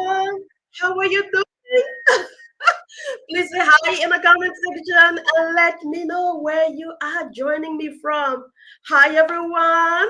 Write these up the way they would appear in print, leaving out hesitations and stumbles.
everyone. How are you doing? Please say hi in the comment section and let me know where you are joining me from. Hi, everyone.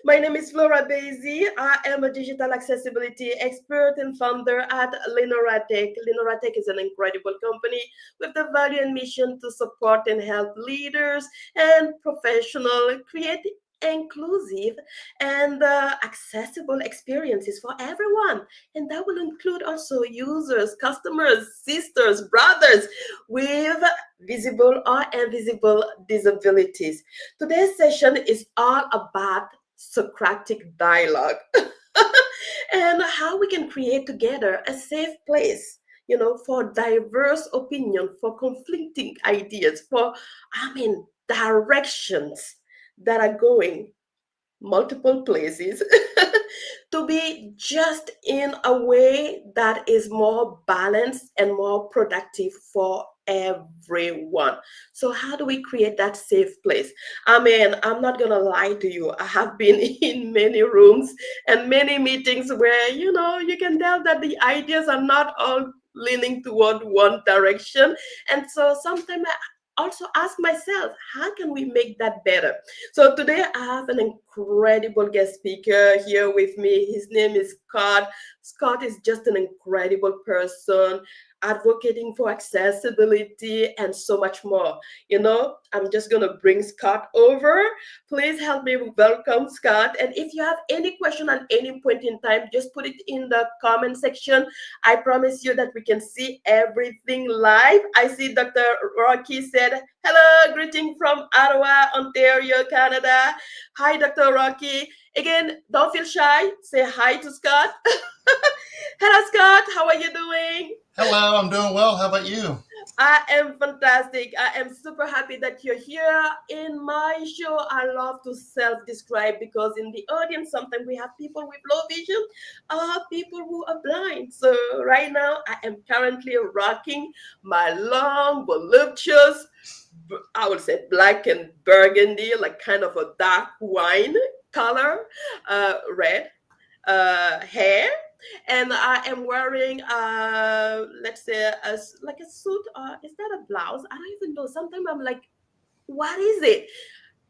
My name is Flora Daisy. I am a digital accessibility expert and founder at Lenoratech. Lenoratech is an incredible company with the value and mission to support and help leaders and professionals create inclusive and accessible experiences for everyone. And that will include also users, customers, sisters, brothers with visible or invisible disabilities. Today's session is all about Socratic dialogue and how we can create together a safe place, for diverse opinion, for conflicting ideas, for, directions that are going multiple places to be just in a way that is more balanced and more productive for everyone. So how do we create that safe place? I'm not gonna lie to you. I have been in many rooms and many meetings where you can tell that the ideas are not all leaning toward one direction. And so sometimes I also ask myself, how can we make that better? So today I have an incredible guest speaker here with me. His name is Scott. Scott is just an incredible person, advocating for accessibility and so much more. I'm just going to bring Scott over. Please help me welcome Scott. And if you have any question at any point in time, just put it in the comment section. I promise you that we can see everything live. I see Dr. Rocky said, hello, greeting from Ottawa, Ontario, Canada. Hi, Dr. Rocky. Again, don't feel shy. Say hi to Scott. Hello, Scott. How are you doing? Hello, I'm doing well. How about you? I am fantastic. I am super happy that you're here in my show. I love to self-describe because in the audience, sometimes we have people with low vision or people who are blind. So right now, I am currently rocking my long, voluptuous, I would say black and burgundy, like kind of a dark wine color, red hair, and I am wearing let's say like a suit, or is that a blouse? I don't even know. Sometimes I'm like, what is it?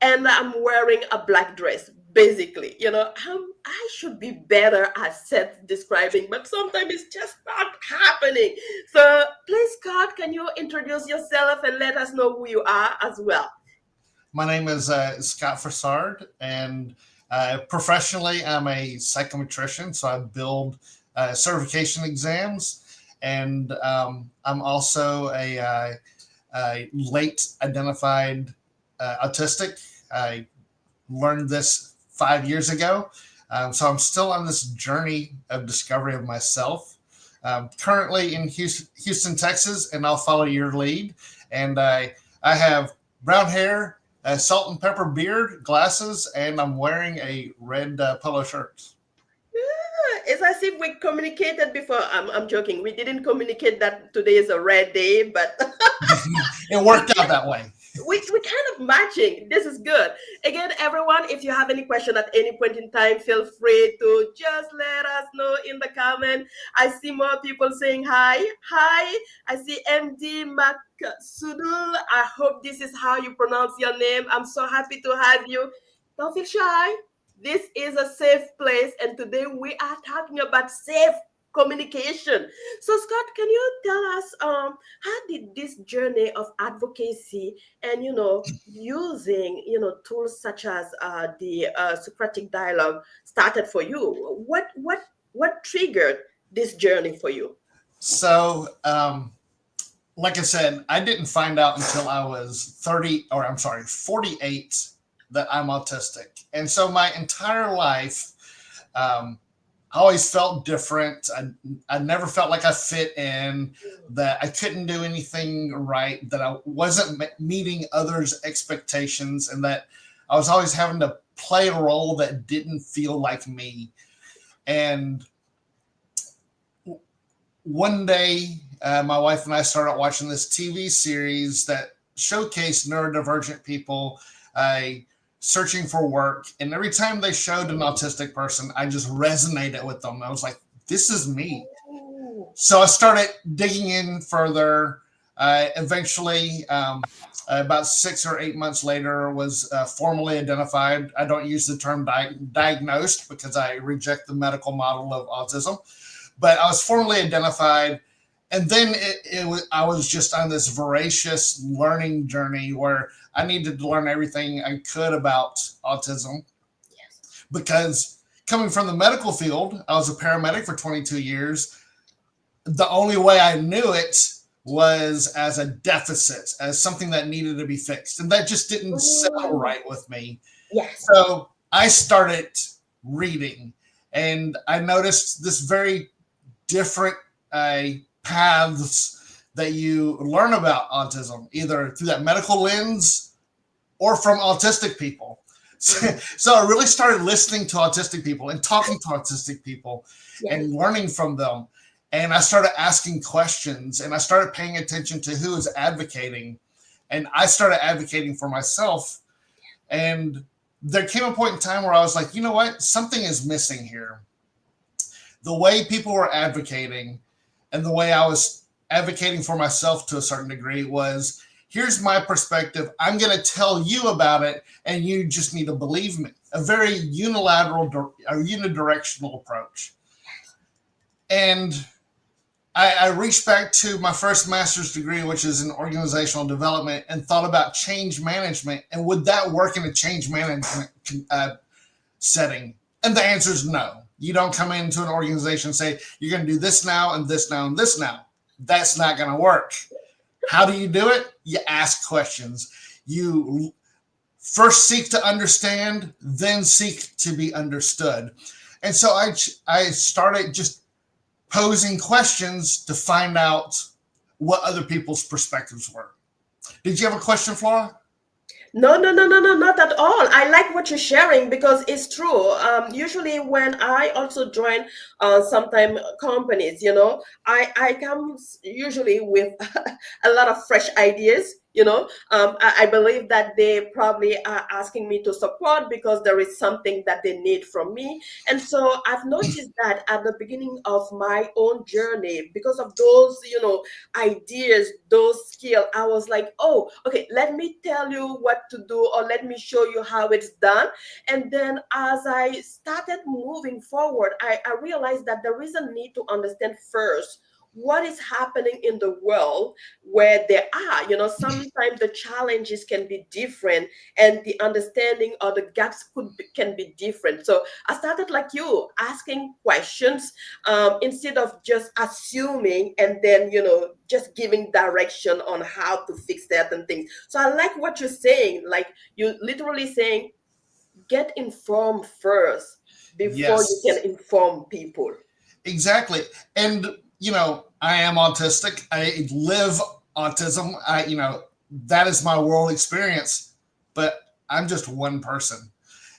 And I'm wearing a black dress. Basically, I should be better at self describing, but sometimes it's just not happening. So please, Scott, can you introduce yourself and let us know who you are as well? My name is Scott Frasard, and professionally, I'm a psychometrician, so I build certification exams, and I'm also a late identified autistic. I learned this 5 years ago, so I'm still on this journey of discovery of myself. Currently in Houston, Texas, and I'll follow your lead. And I have brown hair, a salt and pepper beard, glasses, and I'm wearing a red polo shirt. It's as if we communicated before. I'm joking. We didn't communicate that today is a red day, but It worked out that way. we kind of matching. This is good. Again, everyone, if you have any question at any point in time, feel free to just let us know in the comment. I see more people saying hi. Hi. I see MD Maksudul. I hope this is how you pronounce your name. I'm so happy to have you. Don't feel shy. This is a safe place, and today we are talking about safe communication. So, Scott, can you tell us how did this journey of advocacy and using tools such as the Socratic dialogue started for you? What triggered this journey for you? So, like I said, I didn't find out until I was 30, or I'm sorry, 48, that I'm autistic. And so my entire life, I always felt different. I never felt like I fit in, that I couldn't do anything right, that I wasn't meeting others' expectations, and that I was always having to play a role that didn't feel like me. And one day, my wife and I started watching this TV series that showcased neurodivergent people searching for work. And every time they showed an autistic person, I just resonated with them. I was like, this is me. Oh. So I started digging in further. Eventually, about 6 or 8 months later, was formally identified. I don't use the term diagnosed because I reject the medical model of autism, but I was formally identified. And then I was just on this voracious learning journey where I needed to learn everything I could about autism Yes. because coming from the medical field, I was a paramedic for 22 years. The only way I knew it was as a deficit, as something that needed to be fixed. And that just didn't settle Mm. right with me. Yes. So I started reading and I noticed this very different paths that you learn about autism, either through that medical lens or from autistic people. So I really started listening to autistic people and talking to autistic people Yes. and learning from them. And I started asking questions and I started paying attention to who is advocating. And I started advocating for myself. And there came a point in time where I was like, you know what? Something is missing here. The way people were advocating and the way I was advocating for myself to a certain degree was, here's my perspective. I'm going to tell you about it, and you just need to believe me. A very unilateral, a unidirectional approach. And I reached back to my first master's degree, which is in organizational development, and thought about change management. And would that work in a change management setting? And the answer is no. You don't come into an organization and say, you're going to do this now and this now and this now. That's not going to work. How do you do it? You ask questions. You first seek to understand, then seek to be understood. And so I started just posing questions to find out what other people's perspectives were. Did you have a question, Flora? No, no, no, no, no, not at all. I like what you're sharing because it's true. Usually, when I also join sometime companies, I come usually with a lot of fresh ideas. I believe that they probably are asking me to support because there is something that they need from me. And so I've noticed that at the beginning of my own journey, because of those, ideas, those skills, I was like, oh, okay, let me tell you what to do, or let me show you how it's done. And then as I started moving forward, I realized that there is a need to understand first what is happening in the world where they are. Sometimes the challenges can be different, and the understanding or the gaps can be different. So I started like you, asking questions, instead of just assuming and then just giving direction on how to fix certain things. So I like what you're saying, like you literally saying, get informed first before you can Yes, inform people. exactly. And, I am autistic. I live autism. That is my world experience, but I'm just one person.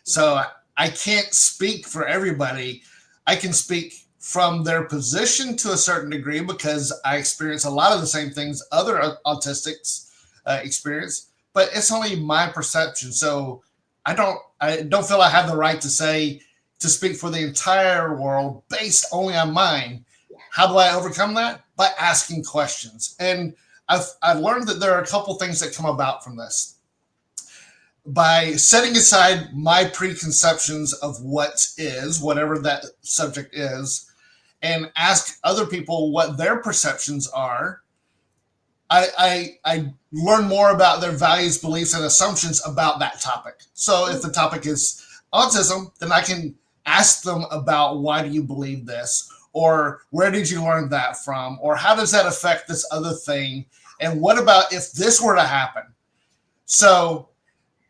So I can't speak for everybody. I can speak from their position to a certain degree because I experience a lot of the same things other autistics experience, but it's only my perception. So I don't feel I have the right to speak for the entire world based only on mine. How do I overcome that? By asking questions. And I've learned that there are a couple things that come about from this. By setting aside my preconceptions of what is, whatever that subject is, and ask other people what their perceptions are, I learn more about their values, beliefs, and assumptions about that topic. So if the topic is autism, then I can ask them about, why do you believe this? Or where did you learn that from? Or how does that affect this other thing? And what about if this were to happen? So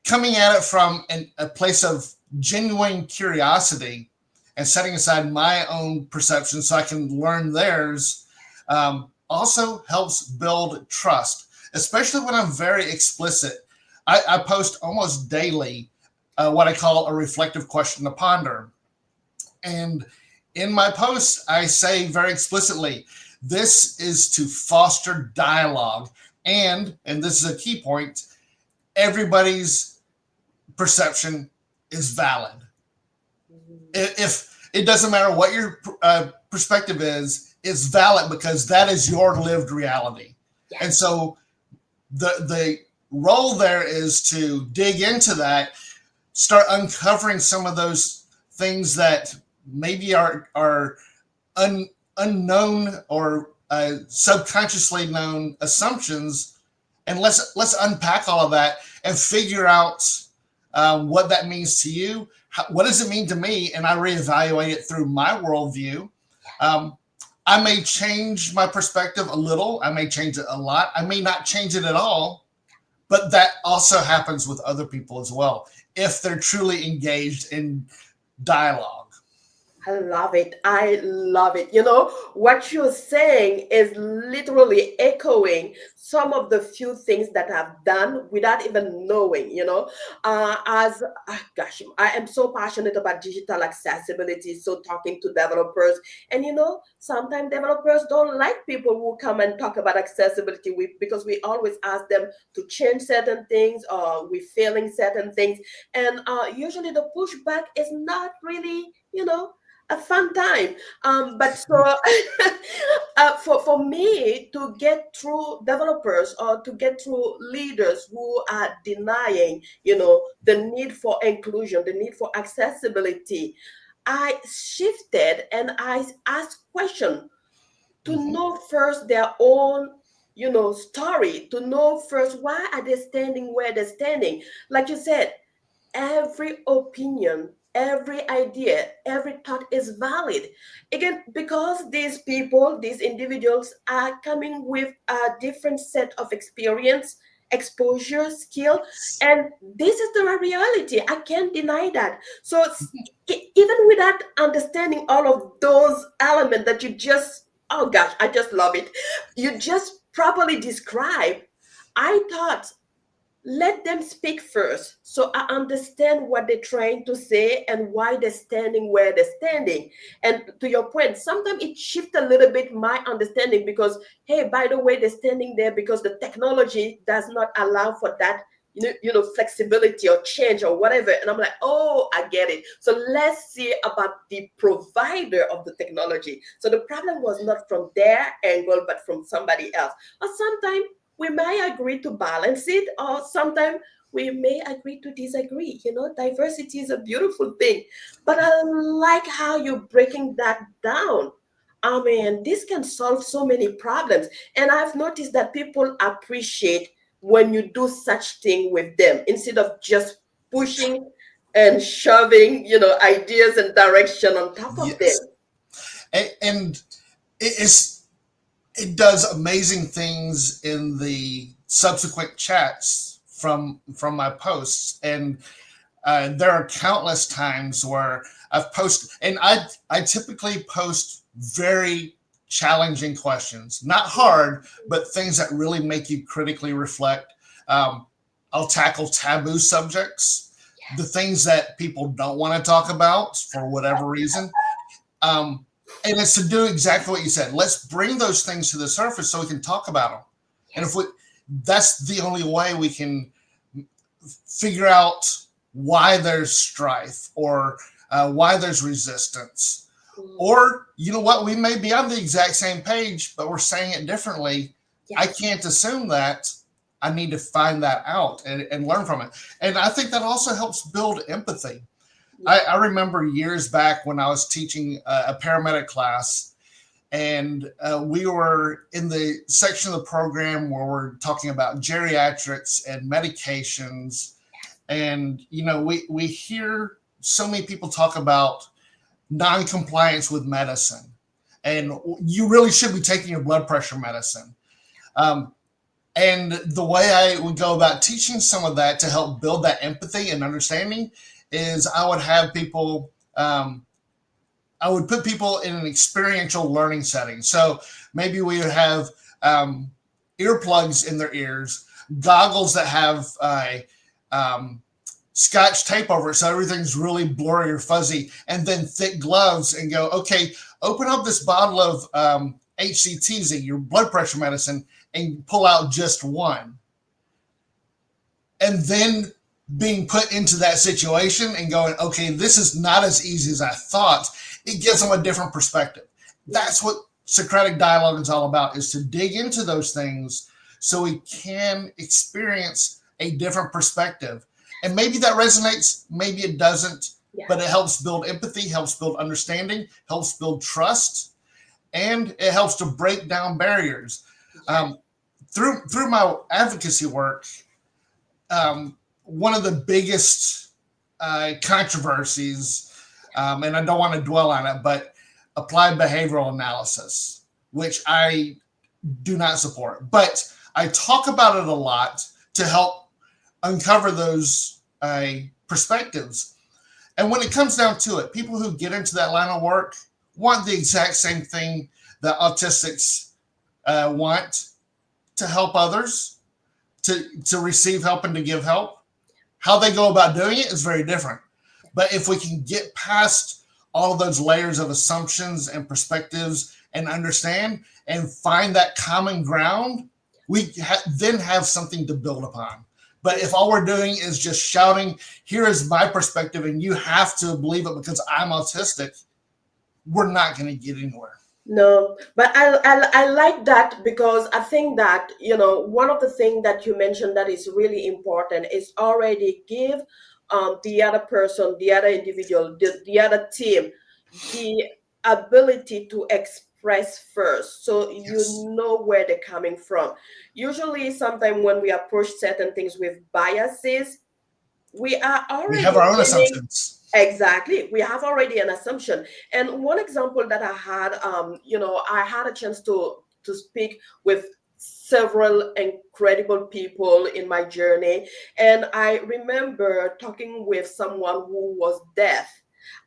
coming at it from a place of genuine curiosity and setting aside my own perception so I can learn theirs, also helps build trust, especially when I'm very explicit. I post almost daily what I call a reflective question to ponder. And in my posts, I say very explicitly, this is to foster dialogue. And this is a key point, everybody's perception is valid. If It doesn't matter what your perspective is, it's valid because that is your lived reality. Yes. And so the role there is to dig into that, start uncovering some of those things that maybe are unknown or subconsciously known assumptions, and let's unpack all of that and figure out what that means to you. What does it mean to me? And I reevaluate it through my worldview. I may change my perspective a little. I may change it a lot. I may not change it at all. But that also happens with other people as well, if they're truly engaged in dialogue. I love it. I love it. You know, what you're saying is literally echoing some of the few things that I've done without even knowing, gosh, I am so passionate about digital accessibility. So talking to developers, and sometimes developers don't like people who come and talk about accessibility because we always ask them to change certain things or we're failing certain things. And usually the pushback is not really, a fun time. But so for me to get through developers or to get through leaders who are denying, the need for inclusion, the need for accessibility, I shifted and I asked questions to know first their own story, to know first why are they standing where they're standing. Like you said, every opinion, every idea, every thought is valid. Again, because these people, these individuals are coming with a different set of experience, exposure, skill, and this is the reality. I can't deny that. So even without understanding all of those elements that you just, oh gosh, I just love it. You just properly describe. I thought, let them speak first so I understand what they're trying to say and why they're standing where they're standing. And to your point, sometimes it shifts a little bit my understanding because, hey, by the way, they're standing there because the technology does not allow for that flexibility or change or whatever. And I'm like, oh, I get it. So let's see about the provider of the technology. So the problem was not from their angle but from somebody else. Or sometimes we may agree to balance it, or sometimes we may agree to disagree. Diversity is a beautiful thing. But I like how you're breaking that down. I mean, this can solve so many problems. And I've noticed that people appreciate when you do such thing with them instead of just pushing and shoving, ideas and direction on top of them. Yes. And it does amazing things in the subsequent chats from my posts, and there are countless times where I've posted, and I typically post very challenging questions, not hard, but things that really make you critically reflect. I'll tackle taboo subjects, the things that people don't want to talk about for whatever reason. And it's to do exactly what you said. Let's bring those things to the surface so we can talk about them. And that's the only way we can figure out why there's strife or why there's resistance. Or, you know what, we may be on the exact same page, but we're saying it differently. Yes. I can't assume that. I need to find that out and learn from it. And I think that also helps build empathy. I remember years back when I was teaching a paramedic class, and we were in the section of the program where we're talking about geriatrics and medications. And, we hear so many people talk about non-compliance with medicine, and you really should be taking your blood pressure medicine. And the way I would go about teaching some of that to help build that empathy and understanding is I would have people, I would put people in an experiential learning setting. So maybe we would have earplugs in their ears, goggles that have Scotch tape over it so everything's really blurry or fuzzy, and then thick gloves, and go, okay, open up this bottle of HCTZ, your blood pressure medicine, and pull out just one. And then being put into that situation and going, okay, this is not as easy as I thought. it gives them a different perspective. That's what Socratic dialogue is all about, is to dig into those things so we can experience a different perspective. And maybe that resonates, maybe it doesn't, Yeah. but it helps build empathy, helps build understanding, helps build trust, and it helps to break down barriers. Um, through my advocacy work, one of the biggest controversies, and I don't want to dwell on it, but applied behavioral analysis, which I do not support. But I talk about it a lot to help uncover those perspectives. And when it comes down to it, people who get into that line of work want the exact same thing that autistics want: to help others, to receive help and to give help. How they go about doing it is very different. But if we can get past all of those layers of assumptions and perspectives and understand and find that common ground, we then have something to build upon. But if all we're doing is just shouting, here is my perspective, and you have to believe it because I'm autistic, we're not going to get anywhere. No, but I like that, because I think that, one of the things that you mentioned that is really important is already give the other person, the other individual, the other team, the ability to express first, so you Yes. know where they're coming from. Usually, sometimes when we approach certain things with biases, we are We have already our own aiming. assumptions. Exactly. We have already an assumption. And one example that I had, I had a chance to speak with several incredible people in my journey. And I remember talking with someone who was deaf.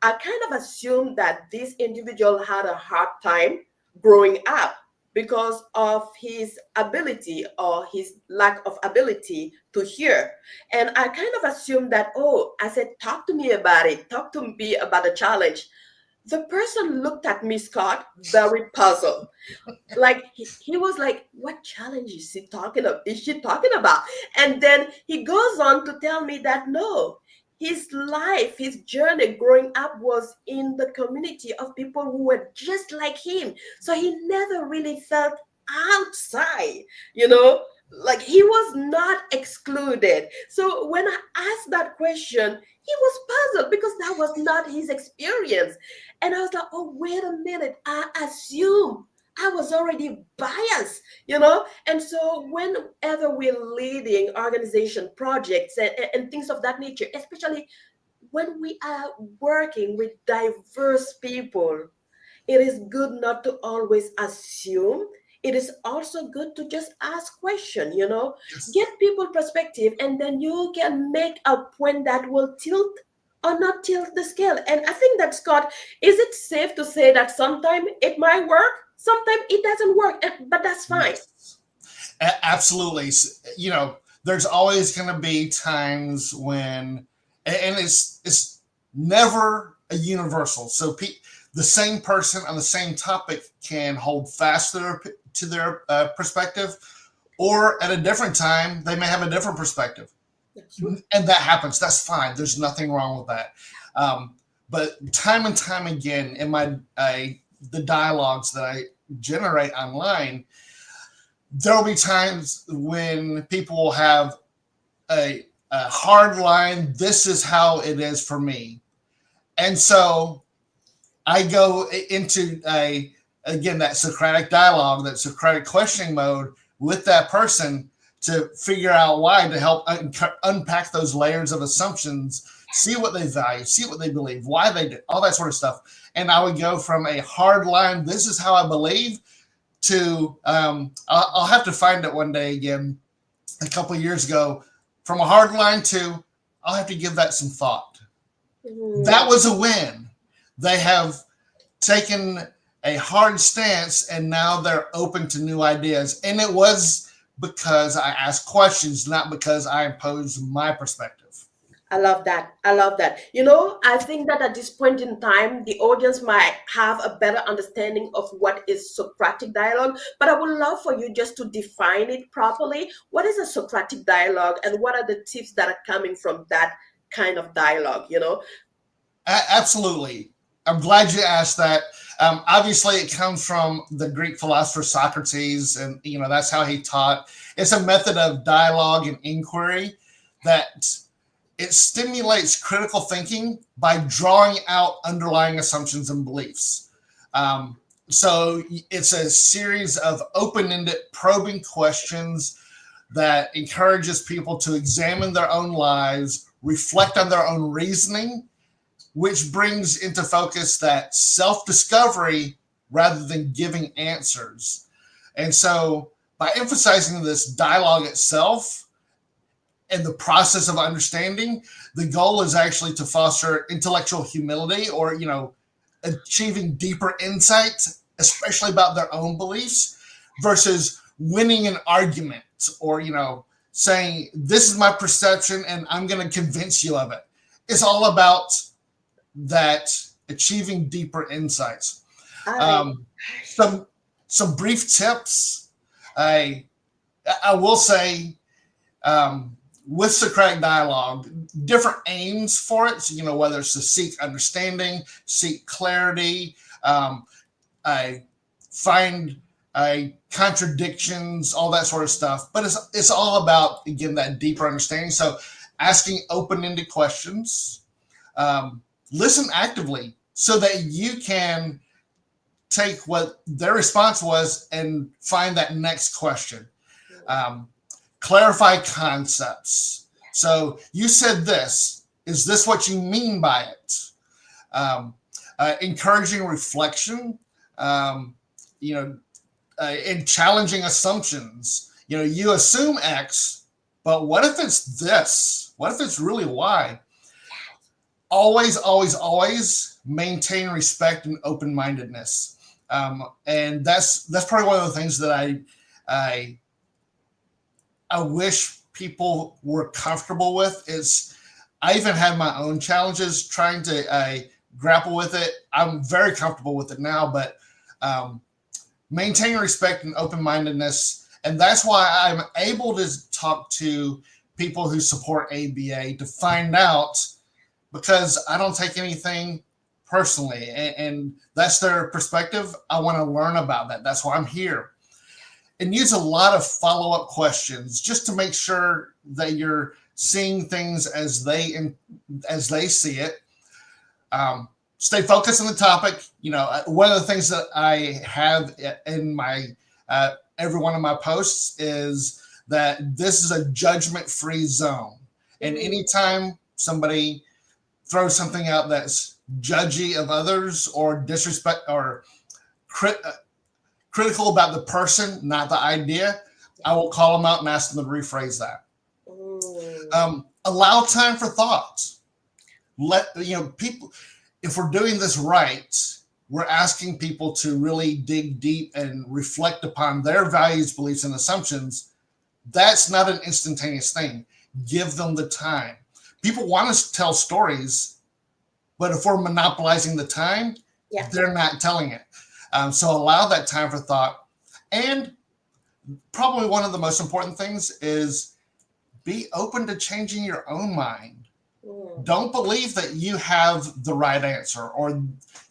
I kind of assumed that this individual had a hard time growing up because of his ability or his lack of ability to hear. And I kind of assumed that, oh, I said, talk to me about it, talk to me about the challenge. The person looked at me, Scott, very puzzled. Like he was like, what challenge is she talking about? And then he goes on to tell me that no, his life, his journey growing up was in the community of people who were just like him. So he never really felt outside, you know, like he was not excluded. So when I asked that question, he was puzzled because that was not his experience. And I was like, oh, wait a minute, I assume I was already biased, And so whenever we're leading organization projects and things of that nature, especially when we are working with diverse people, it is good not to always assume. It is also good to just ask questions, Yes. get people perspective, and then you can make a point that will tilt or not tilt the scale. And I think that, Scott, is it safe to say that sometimes it might work, sometimes it doesn't work, but that's fine. Yes. Absolutely. There's always going to be times when, and it's never a universal. So the same person on the same topic can hold fast to their perspective, or at a different time they may have a different perspective, That's true. and that happens. That's fine. There's nothing wrong with that. But time and time again in the dialogues that I generate online, there'll be times when people will have a hard line. This is how it is for me. And so I go into again, that Socratic dialogue, that Socratic questioning mode with that person to figure out why, to help unpack those layers of assumptions, see what they value, see what they believe, why they do, all that sort of stuff. And I would go from a hard line, this is how I believe, to I'll have to find it one day again, a couple of years ago, from a hard line to I'll have to give that some thought. That Mm. was a win. They have taken a hard stance and now they're open to new ideas. And it was because I asked questions, not because I imposed my perspective. I love that. I love that. I think that at this point in time, the audience might have a better understanding of what is Socratic dialogue, but I would love for you just to define it properly. What is a Socratic dialogue, and what are the tips that are coming from that kind of dialogue? Absolutely. I'm glad you asked that. Obviously, it comes from the Greek philosopher Socrates, and that's how he taught. It's a method of dialogue and inquiry that it stimulates critical thinking by drawing out underlying assumptions and beliefs. So it's a series of open-ended, probing questions that encourages people to examine their own lives, reflect on their own reasoning, which brings into focus that self-discovery rather than giving answers. And so by emphasizing this dialogue itself and the process of understanding, the goal is actually to foster intellectual humility, or, achieving deeper insight, especially about their own beliefs, versus winning an argument, or, saying, this is my perception and I'm going to convince you of it. It's all about that achieving deeper insights. Some brief tips. I will say, with Socratic Dialog, different aims for it. So, whether it's to seek understanding, seek clarity, I find contradictions, all that sort of stuff. But it's all about, again, that deeper understanding. So asking open-ended questions, listen actively so that you can take what their response was and find that next question. Clarify concepts. So you said this. Is this what you mean by it? Encouraging reflection, and challenging assumptions. You assume X, but what if it's this? What if it's really Y? Always, always, always maintain respect and open-mindedness. And that's probably one of the things that I wish people were comfortable with. Is I even had my own challenges trying to grapple with it. I'm very comfortable with it now, but maintaining respect and open-mindedness. And that's why I'm able to talk to people who support ABA to find out, because I don't take anything personally, and that's their perspective. I want to learn about that. That's why I'm here. And use a lot of follow-up questions just to make sure that you're seeing things as they see it. Stay focused on the topic. One of the things that I have in my every one of my posts is that this is a judgment-free zone. And anytime somebody throws something out that's judgy of others or disrespect or critical about the person, not the idea, I will call them out and ask them to rephrase that. Allow time for thoughts. Let people. If we're doing this right, we're asking people to really dig deep and reflect upon their values, beliefs, and assumptions. That's not an instantaneous thing. Give them the time. People want us to tell stories, but if we're monopolizing the time, they're not telling it. So allow that time for thought. And probably one of the most important things is be open to changing your own mind. Don't believe that you have the right answer or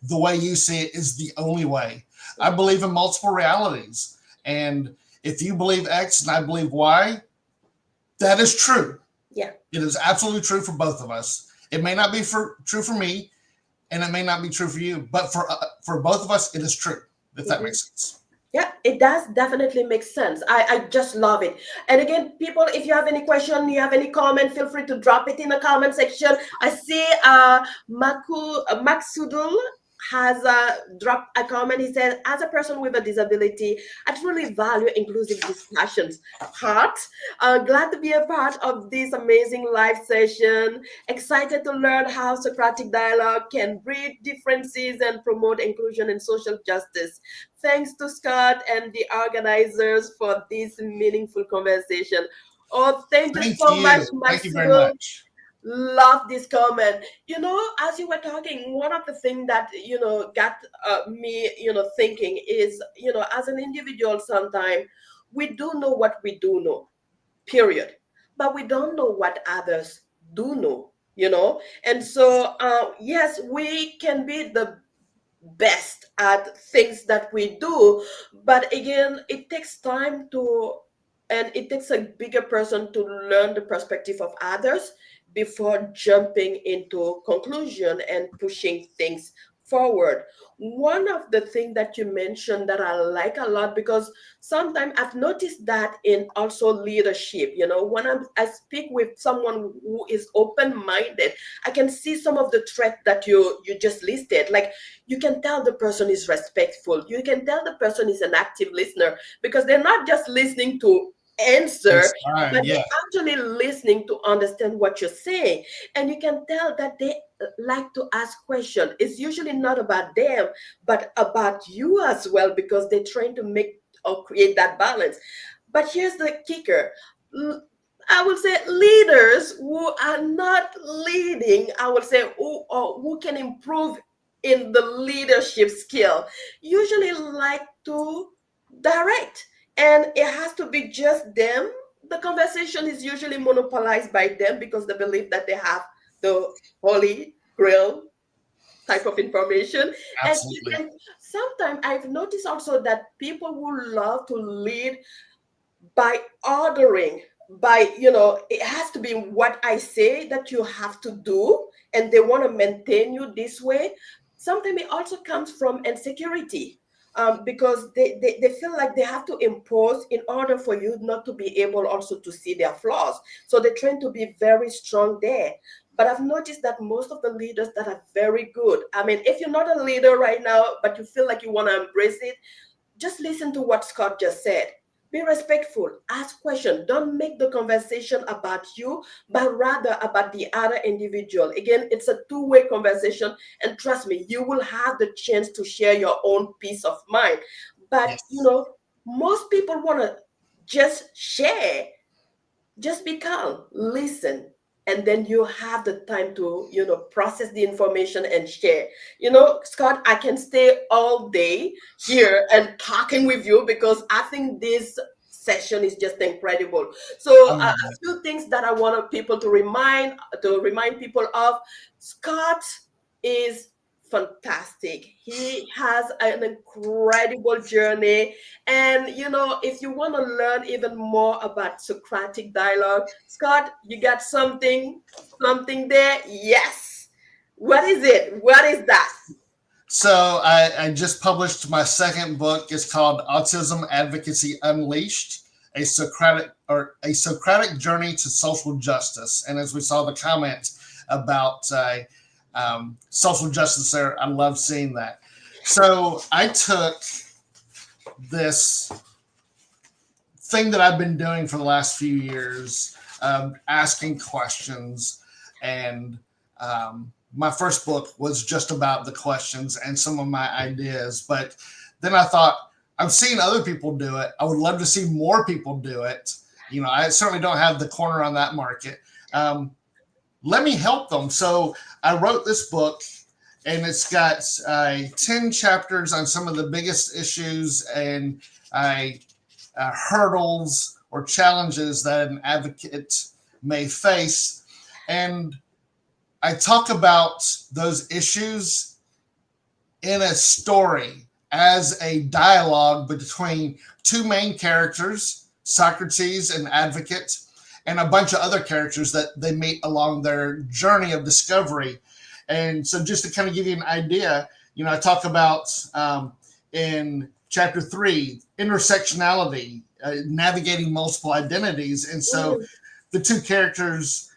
the way you see it is the only way. I believe in multiple realities. And if you believe X and I believe Y, that is true. Yeah. It is absolutely true for both of us. It may not be true for me, and it may not be true for you, but for both of us, it is true, if that makes sense. Yeah, it does definitely make sense. I just love it. And again, people, if you have any question, you have any comment, feel free to drop it in the comment section. I see Maxudul has dropped a comment. He said, as a person with a disability, I truly value inclusive discussions. Glad to be a part of this amazing live session. Excited to learn how Socratic Dialogue can bridge differences and promote inclusion and social justice. Thanks to Scott and the organizers for this meaningful conversation. Oh, thank you so much, Maxudul. Thank you very much. Love this comment. As you were talking, one of the things that got me thinking is, as an individual, sometimes we do know what we do know, period, but we don't know what others do know. And so yes, we can be the best at things that we do. But again, it takes time to, and it takes a bigger person to learn the perspective of others before jumping into conclusion and pushing things forward. One of the things that you mentioned that I like a lot, because sometimes I've noticed that in also leadership, when I speak with someone who is open-minded, I can see some of the traits that you just listed. Like, you can tell the person is respectful, you can tell the person is an active listener, because they're not just listening to answer, It's time. but Yeah, they're actually listening to understand what you're saying. And you can tell that they like to ask questions. It's usually not about them, but about you as well, because they're trying to make or create that balance. But here's the kicker. I would say leaders who are not leading, I would say, who can improve in the leadership skill, usually like to direct. And it has to be just them. The conversation is usually monopolized by them because they believe that they have the holy grail type of information. And, absolutely. and sometimes I've noticed also that people who love to lead by ordering, by, it has to be what I say that you have to do, and they want to maintain you this way. Sometimes it also comes from insecurity, because they feel like they have to impose in order for you not to be able also to see their flaws, so they're trying to be very strong there. But I've noticed that most of the leaders that are very good, I mean, if you're not a leader right now but you feel like you want to embrace it, just listen to what Scott just said. Be respectful, ask questions. Don't make the conversation about you, but rather about the other individual. Again, it's a two-way conversation, and trust me, you will have the chance to share your own peace of mind. But, Yes. most people want to just share. Just be calm, listen, and then you have the time to, process the information and share. Scott, I can stay all day here and talking with you, because I think this session is just incredible. So, I'm a loving it. few things that I want people to remind people of. Scott is fantastic. He has an incredible journey. And, if you want to learn even more about Socratic dialogue, Scott, you got something there? Yes. What is it? What is that? So I just published my second book. It's called Autism Advocacy Unleashed, a Socratic journey to social justice. And as we saw the comments about social justice there, I love seeing that. So I took this thing that I've been doing for the last few years, asking questions. And my first book was just about the questions and some of my ideas. But then I thought, I'm seeing other people do it. I would love to see more people do it. I certainly don't have the corner on that market. Let me help them. So I wrote this book, and it's got 10 chapters on some of the biggest issues and hurdles or challenges that an advocate may face. And I talk about those issues in a story as a dialogue between two main characters, Socrates, an advocate, and a bunch of other characters that they meet along their journey of discovery. And so, just to kind of give you an idea, I talk about in chapter 3 intersectionality, navigating multiple identities. And so, Mm, the two characters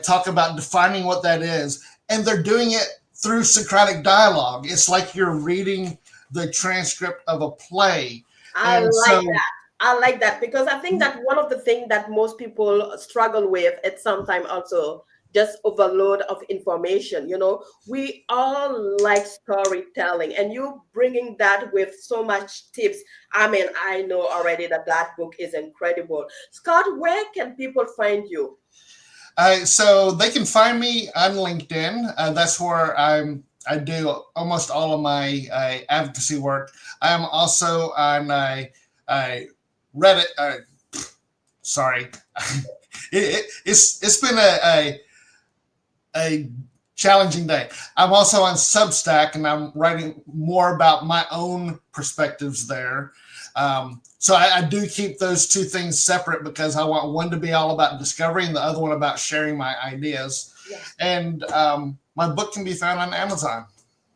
talk about defining what that is, and they're doing it through Socratic dialogue. It's like you're reading the transcript of a play. I And like so, that. I like that, because I think that one of the things that most people struggle with at some time also just overload of information. We all like storytelling, and you bringing that with so much tips. I mean, I know already that that book is incredible. Scott, where can people find you? so they can find me on LinkedIn. That's where I do almost all of my advocacy work. I am also on Reddit. Sorry, it's been a challenging day. I'm also on Substack, and I'm writing more about my own perspectives there. So I do keep those two things separate because I want one to be all about discovery and the other one about sharing my ideas. Yes. And my book can be found on Amazon.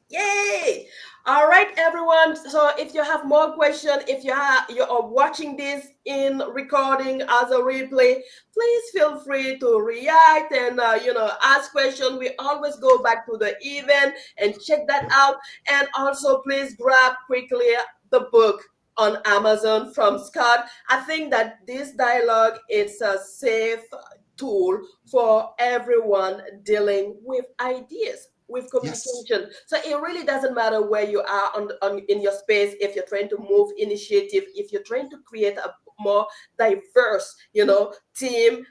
Yay! All right, everyone. So if you have more questions, if you are watching this in recording as a replay, please feel free to react and ask questions. We always go back to the event and check that out. And also, please grab quickly the book on Amazon from Scott. I think that this dialogue is a safe tool for everyone dealing with ideas, with Yes. communication. So it really doesn't matter where you are in your space. If you're trying to move initiative, if you're trying to create a more diverse, team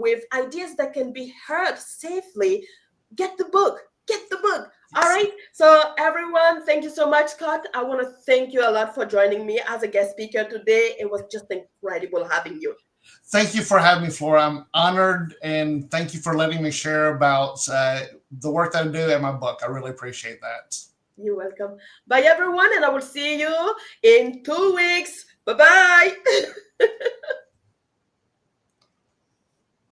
with ideas that can be heard safely, get the book. Get the book. All right. So everyone, thank you so much, Scott. I want to thank you a lot for joining me as a guest speaker today. It was just incredible having you. Thank you for having me, Flora. I'm honored, and thank you for letting me share about the work that I do and my book. I really appreciate that. You're welcome. Bye, everyone, and I will see you in 2 weeks. Bye-bye.